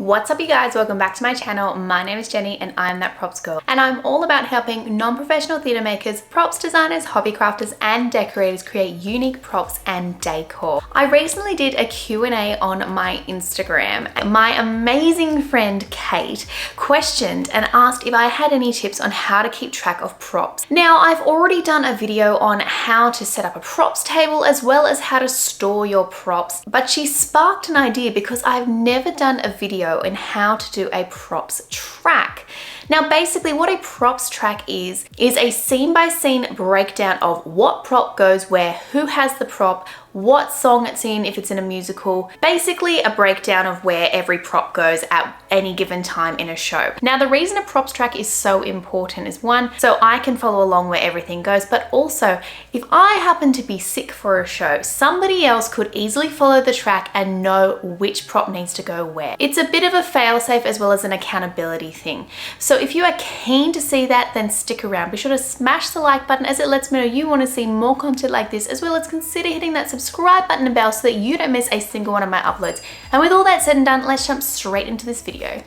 What's up you guys, welcome back to my channel. My name is Jenny and I'm that props girl, and I'm all about helping non-professional theatre makers, props designers, hobby crafters and decorators create unique props and decor. I recently did a Q&A on my Instagram. My amazing friend Kate questioned and asked if I had any tips on how to keep track of props. Now I've already done a video on how to set up a props table as well as how to store your props, but she sparked an idea because I've never done a video in how to do a props track. Now basically what a props track is a scene by scene breakdown of what prop goes where, who has the prop, what song it's in if it's in a musical, basically a breakdown of where every prop goes at any given time in a show. Now the reason a props track is so important is one, so I can follow along where everything goes, but also if I happen to be sick for a show, somebody else could easily follow the track and know which prop needs to go where. It's a bit of a fail-safe as well as an accountability thing. So if you are keen to see that, then stick around. Be sure to smash the like button as it lets me know you want to see more content like this, as well as consider hitting that subscribe button and bell so that you don't miss a single one of my uploads. And with all that said and done, let's jump straight into this video.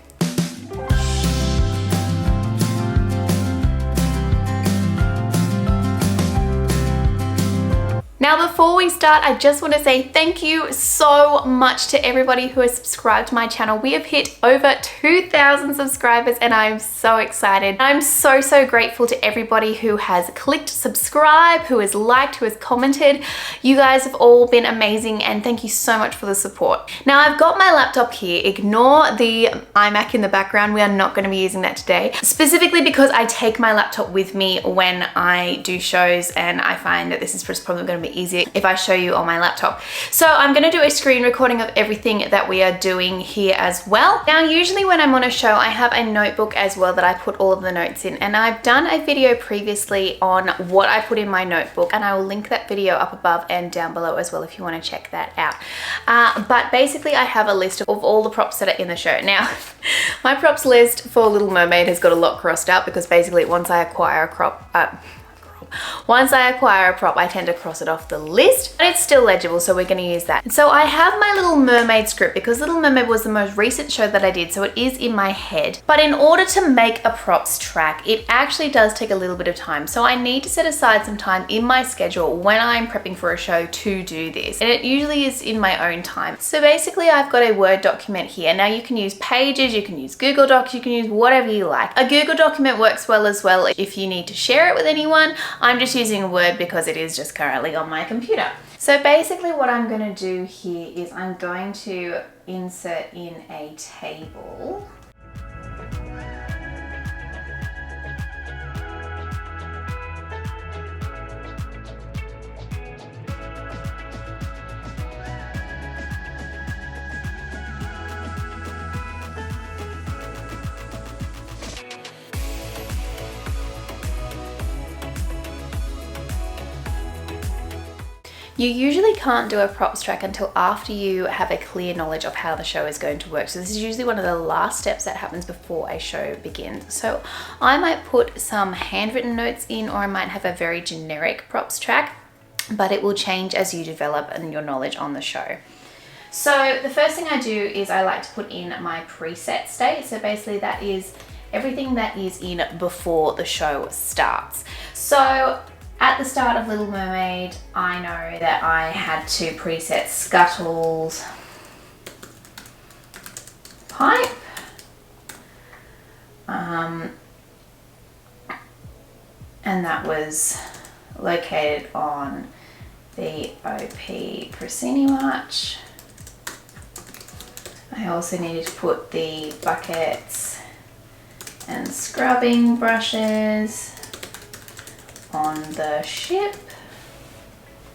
Now before we start, I just want to say thank you so much to everybody who has subscribed to my channel. We have hit over 2,000 subscribers and I'm so excited. I'm so grateful to everybody who has clicked subscribe, who has liked, who has commented. You guys have all been amazing and thank you so much for the support. Now I've got my laptop here. Ignore the iMac in the background. We are not going to be using that today, specifically because I take my laptop with me when I do shows and I find that this is just probably going to be easier if I show you on my laptop. So I'm going to do a screen recording of everything that we are doing here as well. Now usually when I'm on a show I have a notebook as well that I put all of the notes in, and I've done a video previously on what I put in my notebook and I will link that video up above and down below as well if you want to check that out. But basically I have a list of all the props that are in the show. Now my props list for Little Mermaid has got a lot crossed out because basically once I acquire a prop, I tend to cross it off the list, but it's still legible, so we're going to use that. So I have my Little Mermaid script because Little Mermaid was the most recent show that I did, so it is in my head. But in order to make a props track, it actually does take a little bit of time. So I need to set aside some time in my schedule when I'm prepping for a show to do this. And it usually is in my own time. So basically I've got a Word document here. Now you can use Pages, you can use Google Docs, you can use whatever you like. A Google document works well as well if you need to share it with anyone. I'm just using Word because it is just currently on my computer. So basically what I'm going to do here is I'm going to insert in a table. You usually can't do a props track until after you have a clear knowledge of how the show is going to work. So this is usually one of the last steps that happens before a show begins. So I might put some handwritten notes in, or I might have a very generic props track, but it will change as you develop and your knowledge on the show. So the first thing I do is I like to put in my preset state. So basically that is everything that is in before the show starts. So at the start of Little Mermaid, I know that I had to preset Scuttle's pipe. And that was located on the OP Procini March. I also needed to put the buckets and scrubbing brushes on the ship.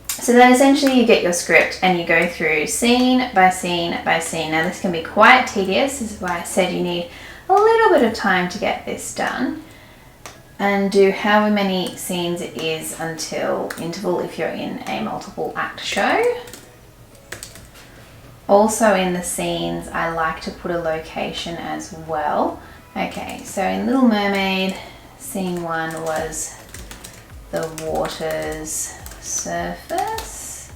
So then essentially you get your script and you go through scene by scene by scene. Now this can be quite tedious. This is why I said you need a little bit of time to get this done, and do however many scenes it is until interval if you're in a multiple act show. Also in the scenes I like to put a location as well. Okay, so in Little Mermaid, scene 1 was the water's surface.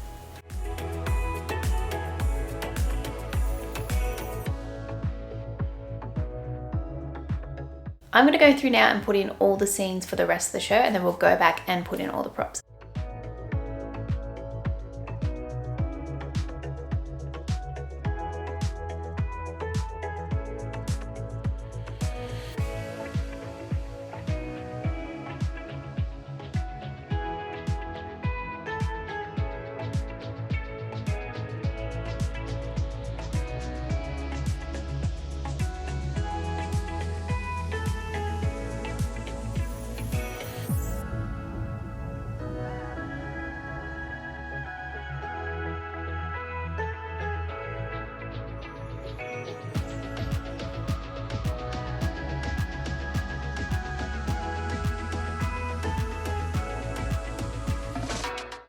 I'm going to go through now and put in all the scenes for the rest of the show, and then we'll go back and put in all the props.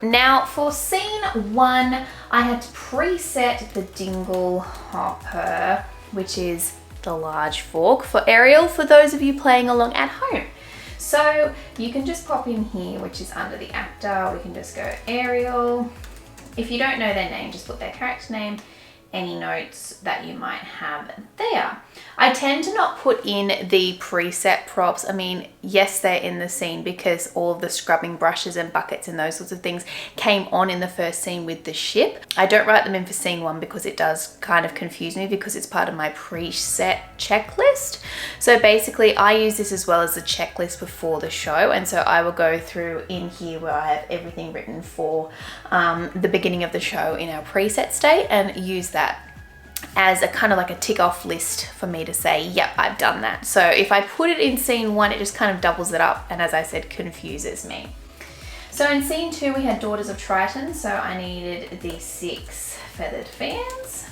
Now for scene 1, I had to preset the dingle hopper, which is the large fork for Ariel, for those of you playing along at home. So you can just pop in here, which is under the actor. We can just go Ariel. If you don't know their name, just put their character name, any notes that you might have there. I tend to not put in the preset props. I mean, yes, they're in the scene because all of the scrubbing brushes and buckets and those sorts of things came on in the first scene with the ship. I don't write them in for scene 1 because it does kind of confuse me because it's part of my preset checklist. So basically I use this as well as the checklist before the show, and so I will go through in here where I have everything written for the beginning of the show in our preset state and use that as a kind of like a tick off list for me to say, yep, I've done that. So if I put it in scene 1, it just kind of doubles it up and, as I said, confuses me. So in scene 2 we had Daughters of Triton, so I needed the 6 feathered fans.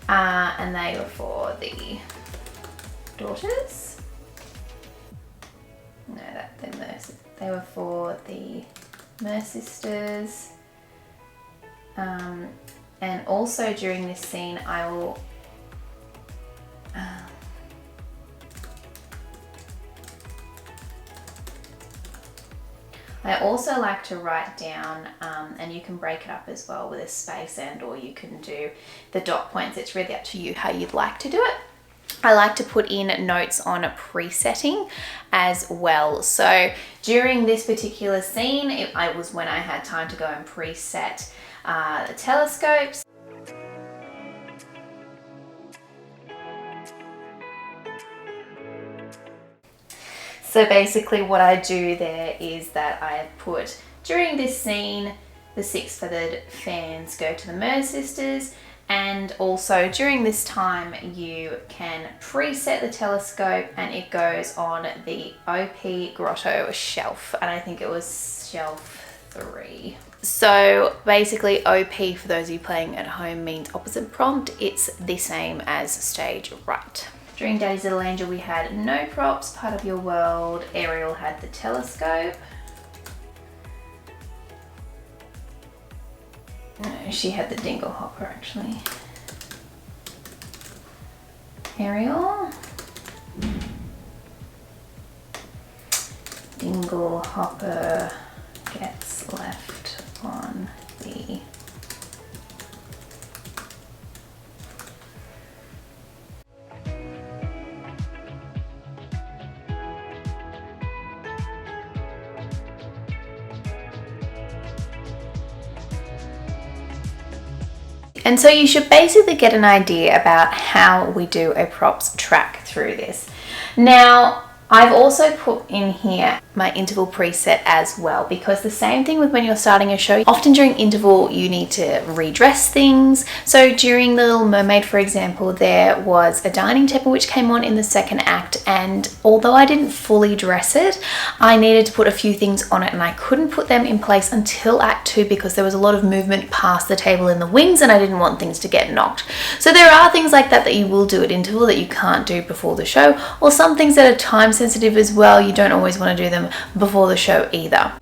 And they were for the daughters. No, they were for the Mer sisters. And also during this scene I will I also like to write down, and you can break it up as well with a space, and or you can do the dot points. It's really up to you how you'd like to do it. I like to put in notes on presetting as well. So during this particular scene, it was when I had time to go and preset the telescopes. So basically what I do there is that I put, during this scene, the 6 feathered fans go to the Mer sisters, and also during this time you can preset the telescope and it goes on the OP Grotto shelf, and I think it was shelf 3. So basically OP, for those of you playing at home, means opposite prompt. It's the same as stage right. During Daddy's Little Angel we had no props, part of your world. Ariel had the telescope. No, she had the dingle hopper actually. Ariel. Dingle hopper gets left on the And so you should basically get an idea about how we do a props track through this. Now, I've also put in here my interval preset as well, because the same thing with when you're starting a show, often during interval you need to redress things. So during The Little Mermaid, for example, there was a dining table which came on in the second act, and although I didn't fully dress it, I needed to put a few things on it, and I couldn't put them in place until Act 2 because there was a lot of movement past the table in the wings and I didn't want things to get knocked. So there are things like that that you will do at interval that you can't do before the show, or some things that are time sensitive as well. You don't always want to do them before the show either.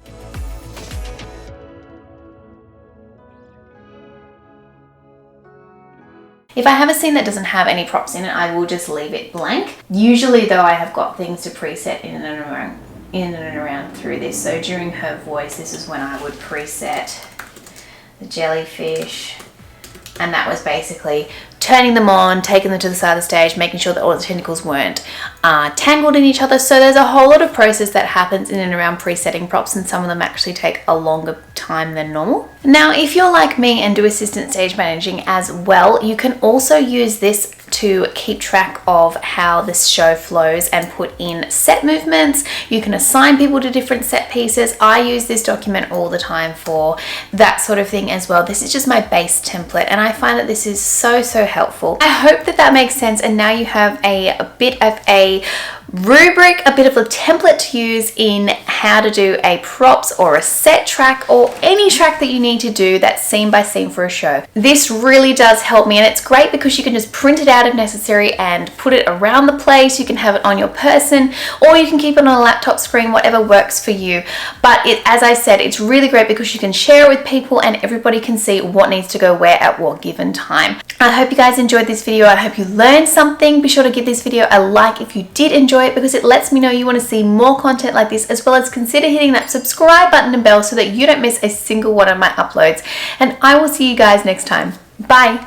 If I have a scene that doesn't have any props in it, I will just leave it blank. Usually though, I have got things to preset in and around through this. So during her voice, this is when I would preset the jellyfish, And that was basically turning them on, taking them to the side of the stage, making sure that all the tentacles weren't tangled in each other. So there's a whole lot of process that happens in and around presetting props, and some of them actually take a longer time than normal. Now, if you're like me and do assistant stage managing as well, you can also use this to keep track of how this show flows and put in set movements. You can assign people to different set pieces. I use this document all the time for that sort of thing as well. This is just my base template, and I find that this is so helpful. I hope that that makes sense, and now you have a bit of a rubric, a bit of a template to use in how to do a props or a set track or any track that you need to do that's scene by scene for a show. This really does help me, and it's great because you can just print it out if necessary and put it around the place. You can have it on your person, or you can keep it on a laptop screen, whatever works for you. But as I said, it's really great because you can share it with people and everybody can see what needs to go where at what given time. I hope you guys enjoyed this video. I hope you learned something. Be sure to give this video a like if you did enjoy it, because it lets me know you want to see more content like this, as well as consider hitting that subscribe button and bell so that you don't miss a single one of my uploads. And I will see you guys next time. Bye.